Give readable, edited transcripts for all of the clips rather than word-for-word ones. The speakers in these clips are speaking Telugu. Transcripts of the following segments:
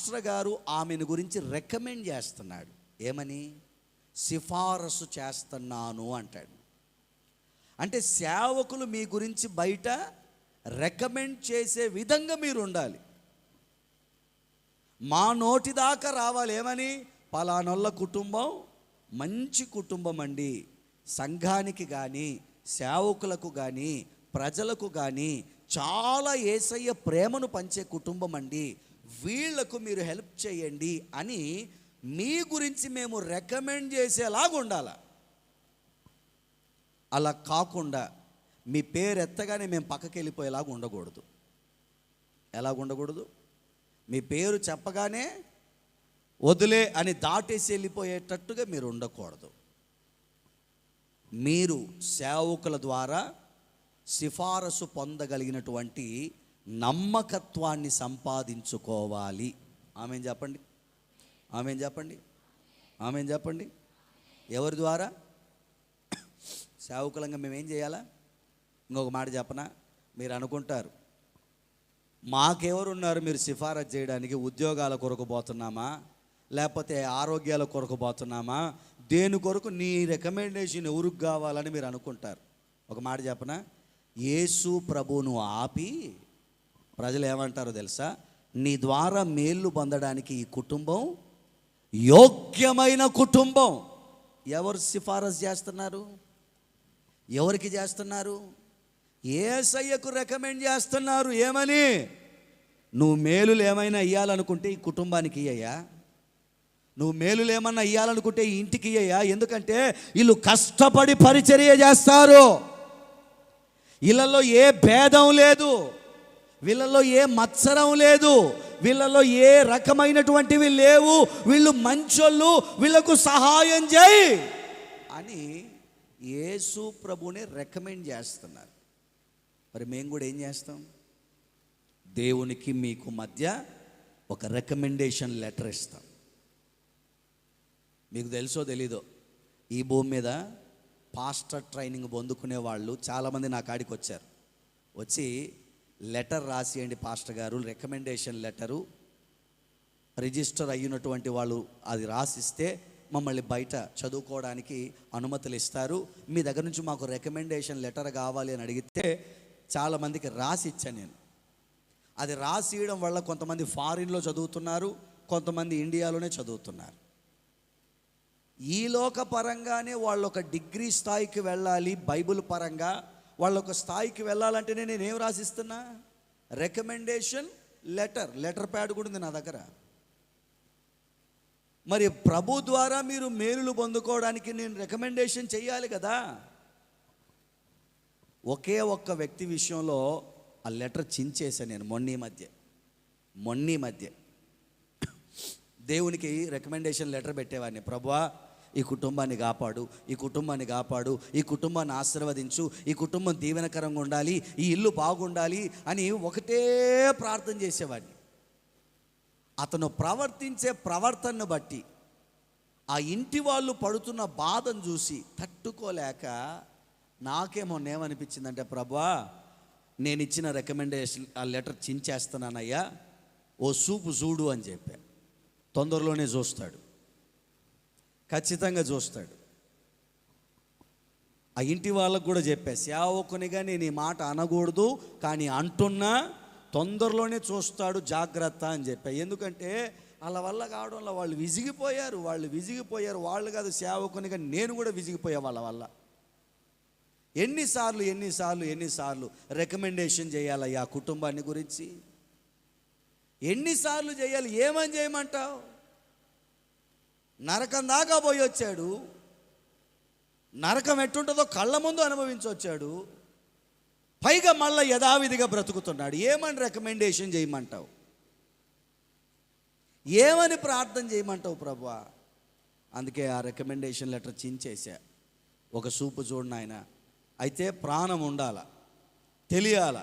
పాస్టర్ గారు ఆమెను గురించి రికమెండ్ చేస్తున్నాడు. ఏమని? సిఫారసు చేస్తున్నాను అంటాడు. అంటే సేవకులు మీ గురించి బయట రికమెండ్ చేసే విధంగా మీరు ఉండాలి. మా నోటి దాకా రావాలి. ఏమని? పలానొల్ల కుటుంబం మంచి కుటుంబం అండి, సంఘానికి కానీ సేవకులకు కానీ ప్రజలకు కానీ చాలా యేసయ్య ప్రేమను పంచే కుటుంబం అండి, వీళ్లకు మీరు హెల్ప్ చేయండి అని మీ గురించి మేము రికమెండ్ చేసేలాగా ఉండాలి. అలా కాకుండా మీ పేరు ఎత్తగానే మేము పక్కకి వెళ్ళిపోయేలాగా ఉండకూడదు. ఎలాగ ఉండకూడదు? మీ పేరు చెప్పగానే వదిలే అని దాటేసి వెళ్ళిపోయేటట్టుగా మీరు ఉండకూడదు. మీరు సేవకుల ద్వారా సిఫారసు పొందగలిగినటువంటి నమ్మకత్వాన్ని సంపాదించుకోవాలి. ఆమెన్ చెప్పండి, ఆమెన్ చెప్పండి, ఆమెన్ చెప్పండి. ఎవరి ద్వారా? సేవకులంగా మేమేం చేయాలా? ఇంకొక మాట చెప్పనా? మీరు అనుకుంటారు మాకెవరున్నారు మీరు సిఫారసు చేయడానికి? ఉద్యోగాల కొరకు పోతున్నామా, లేకపోతే ఆరోగ్యాల కొరకు పోతున్నామా, దేని కొరకు? నీ రికమెండేషన్ ఎవరికి కావాలని మీరు అనుకుంటారు. ఒక మాట చెప్పనా? యేసు ప్రభువును ఆపి ప్రజలు ఏమంటారో తెలుసా? నీ ద్వారా మేలు పొందడానికి ఈ కుటుంబం యోగ్యమైన కుటుంబం. ఎవరు సిఫారసు చేస్తున్నారు? ఎవరికి చేస్తున్నారు? యేసయ్యకు రికమెండ్ చేస్తున్నారు. ఏమని? నువ్వు మేలులు ఏమైనా ఇవ్వాలనుకుంటే ఈ కుటుంబానికి ఇయ్యా, నువ్వు మేలులు ఏమన్నా ఇవ్వాలనుకుంటే ఈ ఇంటికి ఇయ్యా. ఎందుకంటే వీళ్ళు కష్టపడి పరిచర్య చేస్తారు. వీళ్ళల్లో ఏ భేదం లేదు, వీళ్ళల్లో ఏ మత్సరం లేదు, వీళ్ళల్లో ఏ రకమైనటువంటివి లేవు. వీళ్ళు మంచోళ్ళు, వీళ్ళకు సహాయం చేయి అని యేసు ప్రభుని రికమెండ్ చేస్తున్నారు. మరి మేము కూడా ఏం చేస్తాం? దేవునికి మీకు మధ్య ఒక రికమెండేషన్ లెటర్ ఇస్తాం. మీకు తెలుసో తెలీదో, ఈ భూమి మీద పాస్టర్ ట్రైనింగ్ పొందుకునే వాళ్ళు చాలామంది నా కాడికి వచ్చారు. వచ్చి లెటర్ రాసియండి పాస్టర్ గారు, రికమెండేషన్ లెటరు రిజిస్టర్ అయినటువంటి వాళ్ళు అది రాసిస్తే మమ్మల్ని బయట చదువుకోవడానికి అనుమతులు ఇస్తారు. మీ దగ్గర నుంచి మాకు రికమెండేషన్ లెటర్ కావాలి అని అడిగితే చాలామందికి రాసి ఇచ్చాను నేను. అది రాసి ఇవ్వడం వల్ల కొంతమంది ఫారిన్లో చదువుతున్నారు, కొంతమంది ఇండియాలోనే చదువుతున్నారు. ఈ లోక పరంగానే వాళ్ళు ఒక డిగ్రీ స్థాయికి వెళ్ళాలి, బైబిల్ పరంగా వాళ్ళు ఒక స్థాయికి వెళ్ళాలంటేనే నేనేం రాసిస్తున్నా? Recommendation letter. లెటర్ ప్యాడ్ కూడా ఉంది నా దగ్గర. మరి ప్రభు ద్వారా మీరు మేలులు పొందుకోవడానికి నేను రికమెండేషన్ చేయాలి కదా. ఒకే ఒక్క వ్యక్తి విషయంలో ఆ లెటర్ చించేసాను నేను మొన్నీ మధ్య దేవునికి రికమెండేషన్ లెటర్ పెట్టేవాడిని. ప్రభువా, ఈ కుటుంబాన్ని కాపాడు, ఈ కుటుంబాన్ని కాపాడు, ఈ కుటుంబాన్ని ఆశీర్వదించు, ఈ కుటుంబం దీవెనకరంగా ఉండాలి, ఈ ఇల్లు బాగుండాలి అని ఒకటే ప్రార్థన చేసేవాడిని. అతను ప్రవర్తించే ప్రవర్తనను బట్టి ఆ ఇంటి వాళ్ళు పడుతున్న బాధను చూసి తట్టుకోలేక నాకేమనిపించిందంటే, ప్రభువా, నేను ఇచ్చిన రికమెండేషన్ ఆ లెటర్ చించేస్తున్నానయ్యా, ఓ చూపు చూడు అని చెప్పా. తొందరలోనే చూస్తాడు, ఖచ్చితంగా చూస్తాడు. ఆ ఇంటి వాళ్ళకు కూడా చెప్పా, సేవకునిగా నేను ఈ మాట అనకూడదు, కానీ అంటున్నా తొందరలోనే చూస్తాడు, జాగ్రత్త అని చెప్పా. ఎందుకంటే వాళ్ళ వల్ల కావడంలో వాళ్ళు విసిగిపోయారు. వాళ్ళు కాదు, సేవకునిగా నేను కూడా విసిగిపోయా వాళ్ళ వల్ల. ఎన్నిసార్లు రికమెండేషన్ చేయాలయ్యా కుటుంబాన్ని గురించి? ఎన్నిసార్లు చేయాలి? ఏమని చేయమంటావు? నరకం దాకా పోయి వచ్చాడు, నరకం ఎట్టుంటుందో కళ్ళ ముందు అనుభవించొచ్చాడు, పైగా మళ్ళీ యథావిధిగా బ్రతుకుతున్నాడు. ఏమని రికమెండేషన్ చేయమంటావు? ఏమని ప్రార్థన చేయమంటావు ప్రభువా? అందుకే ఆ రికమెండేషన్ లెటర్ చించేసా. ఒక చూపు చూడు నాయన. అయితే ప్రాణం ఉండాల, తెలియాల,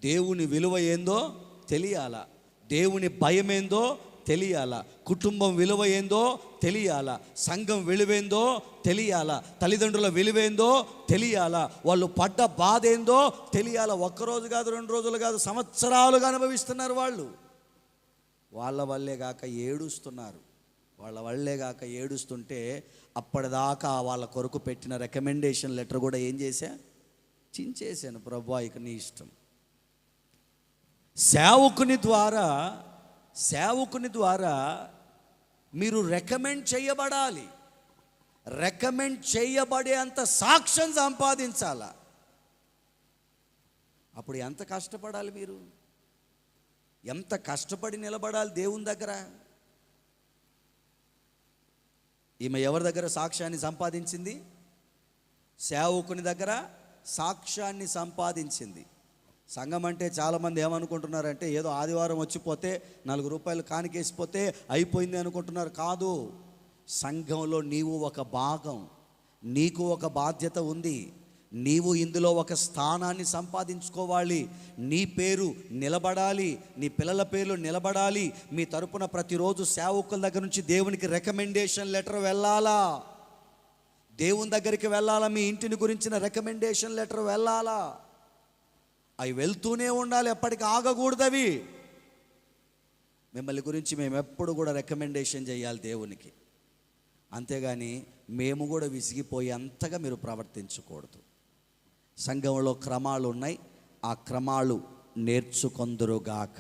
దేవుని విలువ ఏందో తెలియాల, దేవుని భయం ఏందో తెలియాల, కుటుంబం విలువ ఏందో తెలియాల, సంఘం విలువేందో తెలియాల, తల్లిదండ్రుల విలువేందో తెలియాల, వాళ్ళు పడ్డ బాధ ఏందో తెలియాల. ఒక్కరోజు కాదు, 2 రోజులు కాదు, సంవత్సరాలుగా అనుభవిస్తున్నారు వాళ్ళు. వాళ్ళ వల్లే గాక ఏడుస్తున్నారు. వాళ్ళ వల్లే గాక ఏడుస్తుంటే అప్పటిదాకా వాళ్ళ కొరకు పెట్టిన రికమెండేషన్ లెటర్ కూడా ఏం చేశా, చించేశాను. ప్రభువా ఇక నీ ఇష్టం. సేవకుని ద్వారా మీరు రికమెండ్ చేయబడాలి. రికమెండ్ చేయబడే అంత సాక్ష్యం సంపాదించాల. అప్పుడు ఎంత కష్టపడాలి, మీరు ఎంత కష్టపడి నిలబడాలి దేవుని దగ్గర. ఈమె ఎవరి దగ్గర సాక్ష్యాన్ని సంపాదించింది? సేవకుని దగ్గర సాక్ష్యాన్ని సంపాదించింది. సంఘం అంటే చాలామంది ఏమనుకుంటున్నారంటే ఏదో ఆదివారం వచ్చిపోతే 4 రూపాయలు కానికేసిపోతే అయిపోయింది అనుకుంటున్నారు. కాదు, సంఘంలో నీవు ఒక భాగం, నీకు ఒక బాధ్యత ఉంది. నీవు ఇందులో ఒక స్థానాన్ని సంపాదించుకోవాలి. నీ పేరు నిలబడాలి, నీ పిల్లల పేర్లు నిలబడాలి. మీ తరపున ప్రతిరోజు సేవకుల దగ్గర నుంచి దేవునికి రికమెండేషన్ లెటర్ వెళ్ళాలా, దేవుని దగ్గరికి వెళ్ళాలా. మీ ఇంటిని గురించిన రికమెండేషన్ లెటర్ వెళ్ళాలా. అవి వెళ్తూనే ఉండాలి, ఎప్పటికీ ఆగకూడదు. అవి మిమ్మల్ని గురించి మేము ఎప్పుడు కూడా రికమెండేషన్ చేయాలి దేవునికి. అంతేగాని మేము కూడా విసిగిపోయి అంతగా మీరు ప్రవర్తించకూడదు. సంఘంలో క్రమాలు ఉన్నాయి, ఆ క్రమాలు నేర్చుకొందురుగాక.